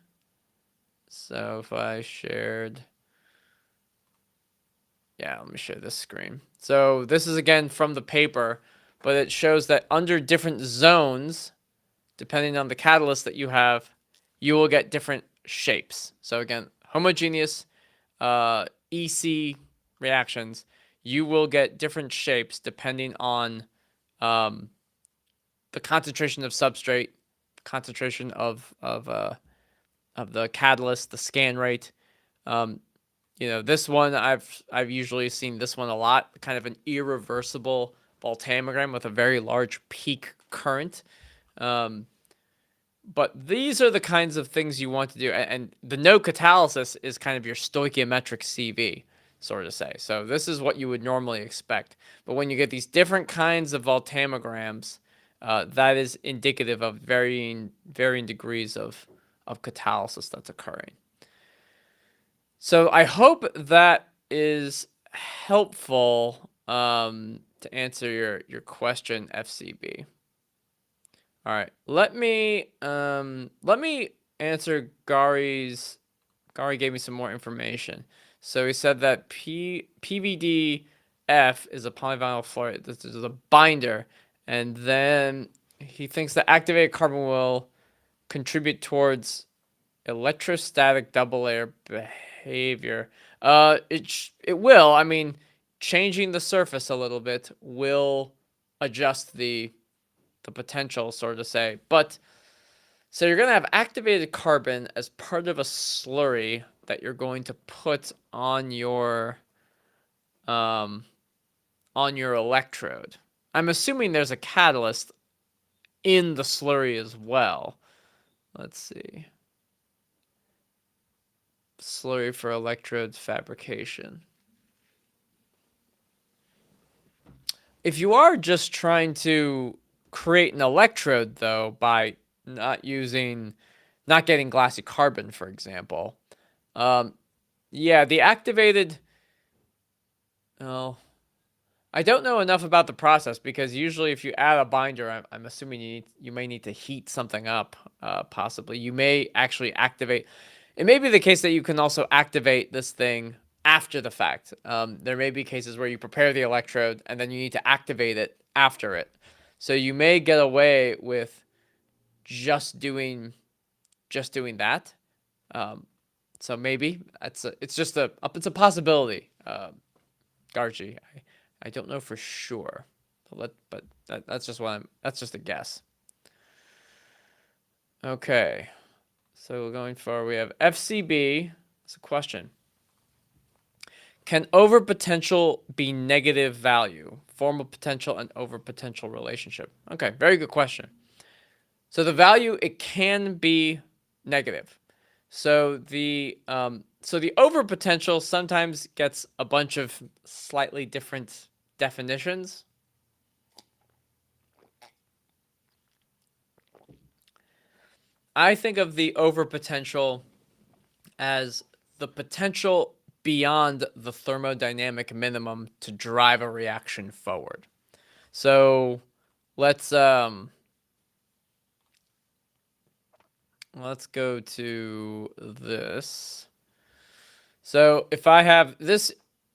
So if I shared, let me share this screen. So this is again from the paper, but it shows that under different zones, depending on the catalyst that you have, you will get different shapes. So again, homogeneous EC reactions, you will get different shapes depending on the concentration of substrate, concentration of the catalyst, the scan rate. This one I've usually seen this one a lot, kind of an irreversible voltammogram with a very large peak current. But these are the kinds of things you want to do. And the no catalysis is kind of your stoichiometric CV, sort of say. So this is what you would normally expect. But when you get these different kinds of voltammograms, that is indicative of varying degrees of catalysis that's occurring. So I hope that is helpful to answer your question, FCB. All right, let me answer Gary's. Gary gave me some more information. So he said that PVDF is a polyvinyl fluoride. This is a binder, and then he thinks that activated carbon will contribute towards electrostatic double layer behavior. It will. I mean, changing the surface a little bit will adjust the potential, sort of say. But so you're going to have activated carbon as part of a slurry that you're going to put on your electrode. I'm assuming there's a catalyst in the slurry as well. Let's see. Slurry for electrode fabrication. If you are just trying to create an electrode, though, by not getting glassy carbon, for example, the activated, I don't know enough about the process because usually if you add a binder, I'm assuming you may need to heat something up, possibly. You may actually activate. It may be the case that you can also activate this thing after the fact. There may be cases where you prepare the electrode and then you need to activate it after it. So you may get away with just doing that. So maybe it's a possibility. Gargi, I don't know for sure, but that's just a guess. Okay, so going forward, we have FCB. It's a question. Can overpotential be negative value? Formal potential and overpotential relationship. Okay, very good question. So the value, it can be negative. So the overpotential sometimes gets a bunch of slightly different definitions. I think of the overpotential as the potential beyond the thermodynamic minimum to drive a reaction forward. So let's go to this. So if I have this,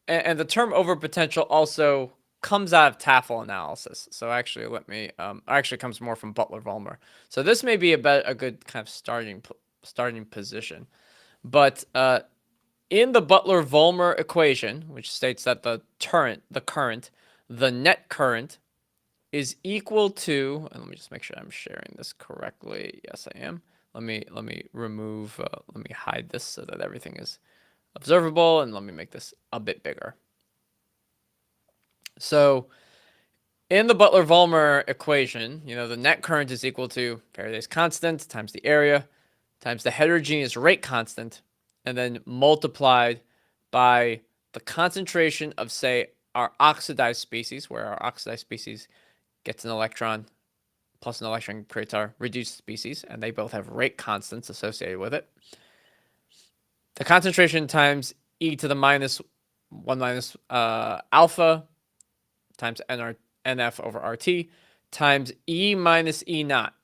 and the term overpotential also comes out of Tafel analysis. So actually, actually comes more from Butler-Volmer. So this may be a good kind of starting position. But in the Butler-Volmer equation, which states that the net current is equal to, and let me just make sure I'm sharing this correctly. Yes, I am. Let me remove, let me hide this so that everything is observable, and let me make this a bit bigger. So in the Butler-Volmer equation, the net current is equal to Faraday's constant times the area times the heterogeneous rate constant, and then multiplied by the concentration of, say, our oxidized species, where our oxidized species gets an electron plus an electron creates our reduced species, and they both have rate constants associated with it. The concentration times e to the minus 1 minus alpha times NF over RT times E minus E naught.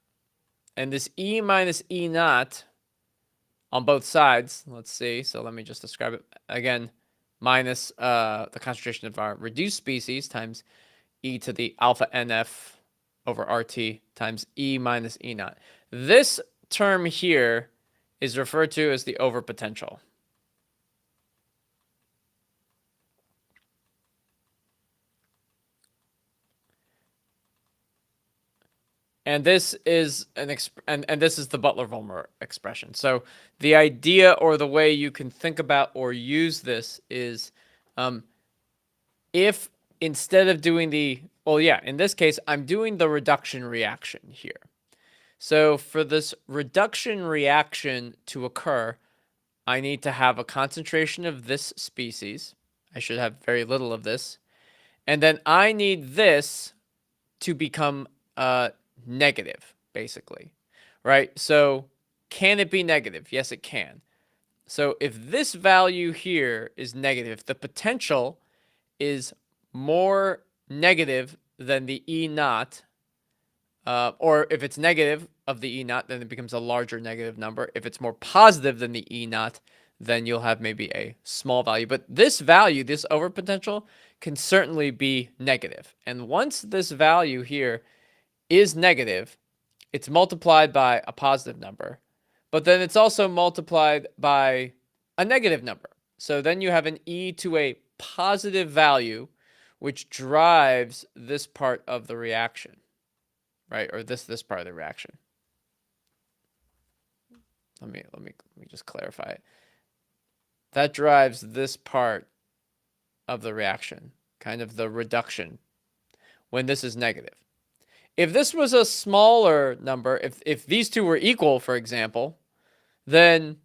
And this E minus E naught on both sides, let's see, so let me just describe it again, minus the concentration of our reduced species times E to the alpha NF over RT times E minus E naught. This term here is referred to as the overpotential. And this is this is the Butler-Volmer expression. So the idea or the way you can think about or use this is, if instead of doing in this case, I'm doing the reduction reaction here. So for this reduction reaction to occur, I need to have a concentration of this species. I should have very little of this. And then I need this to become negative, basically, right? So can it be negative? Yes, it can. So if this value here is negative, the potential is more negative than the E naught, or if it's negative of the E naught, then it becomes a larger negative number. If it's more positive than the E naught, then you'll have maybe a small value. But this value, this overpotential, can certainly be negative. And once this value here is negative, it's multiplied by a positive number, but then it's also multiplied by a negative number. So then you have an e to a positive value, which drives this part of the reaction, right? Or this part of the reaction. Let me just clarify it. That drives this part of the reaction, kind of the reduction, when this is negative. If this was a smaller number, if these two were equal, for example, then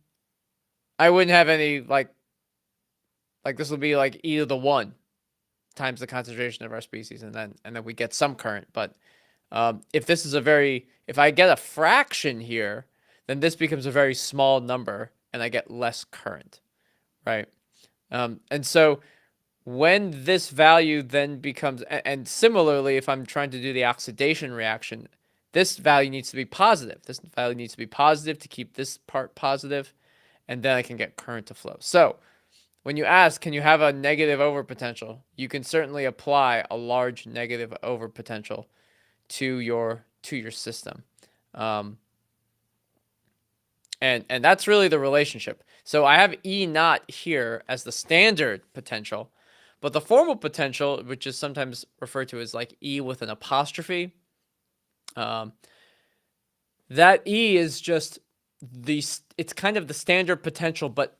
I wouldn't have any, like this would be like e to the 1 times the concentration of our species, and then we get some current. But if this is if I get a fraction here, then this becomes a very small number, and I get less current, right? And so when this value then becomes, and similarly, if I'm trying to do the oxidation reaction, this value needs to be positive. This value needs to be positive to keep this part positive, and then I can get current to flow. So when you ask, can you have a negative overpotential? You can certainly apply a large negative overpotential to your system. And that's really the relationship. So I have E naught here as the standard potential, but the formal potential, which is sometimes referred to as like E with an apostrophe, that E is just it's kind of the standard potential, but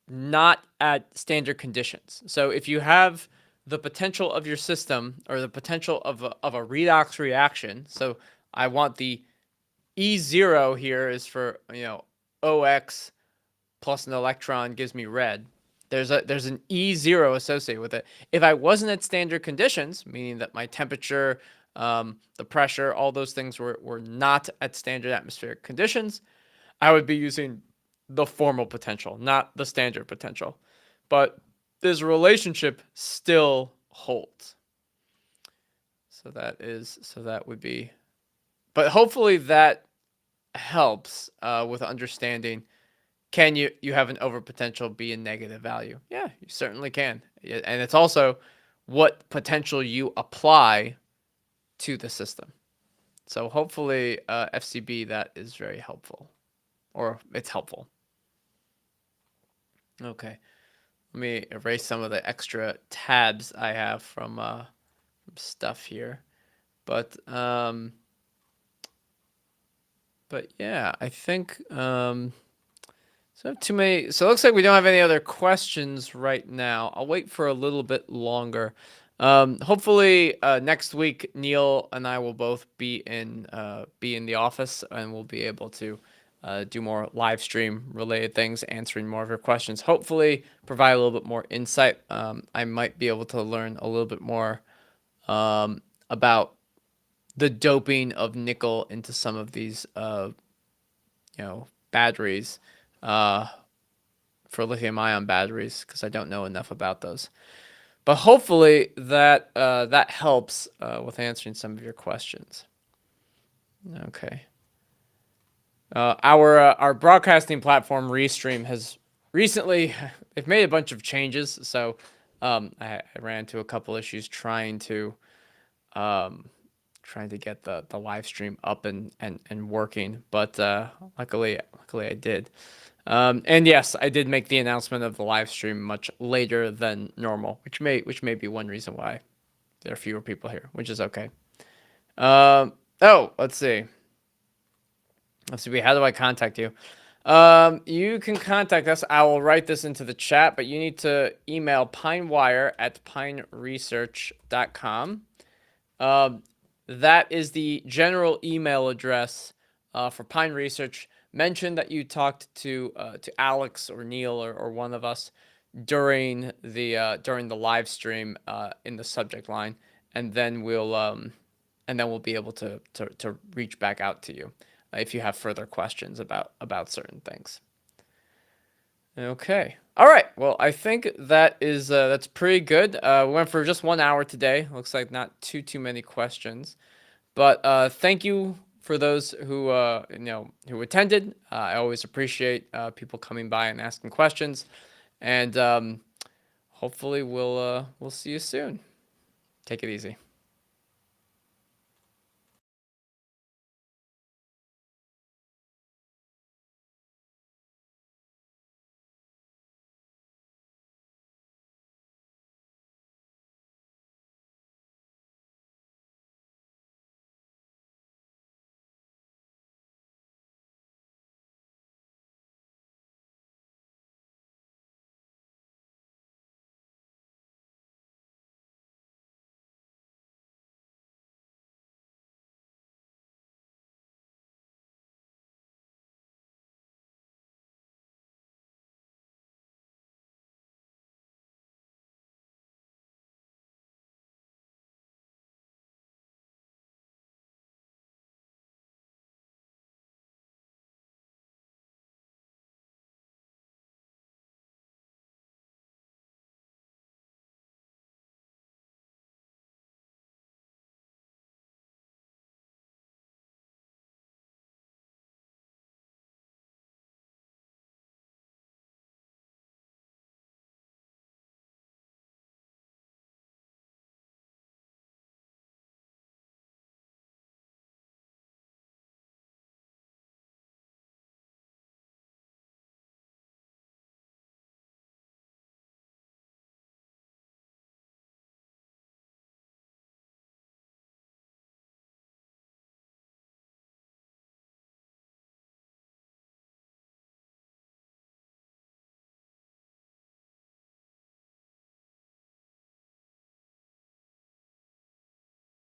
not at standard conditions. So if you have the potential of your system, or the potential of a redox reaction, so I want the E0 here is for, OX plus an electron gives me red. There's an E0 associated with it. If I wasn't at standard conditions, meaning that my temperature, the pressure, all those things were not at standard atmospheric conditions, I would be using the formal potential, not the standard potential. But this relationship still holds. So that would be, but hopefully that helps with understanding. Can you have an overpotential be a negative value? Yeah, you certainly can. And it's also what potential you apply to the system. So hopefully FCB, that is very helpful, or it's helpful. Okay, let me erase some of the extra tabs I have from stuff here, but yeah, I think so too many. So it looks like we don't have any other questions right now. I'll wait for a little bit longer. Hopefully next week Neil and I will both be in the office, and we'll be able to do more live stream related things, answering more of your questions. Hopefully provide a little bit more insight. I might be able to learn a little bit more about the doping of nickel into some of these batteries, for lithium-ion batteries, because I don't know enough about those. But hopefully that that helps with answering some of your questions. Okay. Our broadcasting platform Restream has recently, they've made a bunch of changes. So I ran into a couple issues trying to get the live stream up and working, but luckily I did. And yes, I did make the announcement of the live stream much later than normal, which may be one reason why there are fewer people here, which is okay. Let's see. How do I contact you? You can contact us. I will write this into the chat, but you need to email pinewire@pineresearch.com. That is the general email address for Pine Research. Mention that you talked to Alex or Neil or one of us during the live stream in the subject line, and then we'll be able to reach back out to you if you have further questions about certain things. Okay. All right. Well, I think that's pretty good. We went for just 1 hour today. Looks like not too many questions, but thank you for those who who attended. I always appreciate people coming by and asking questions, and hopefully we'll see you soon. Take it easy.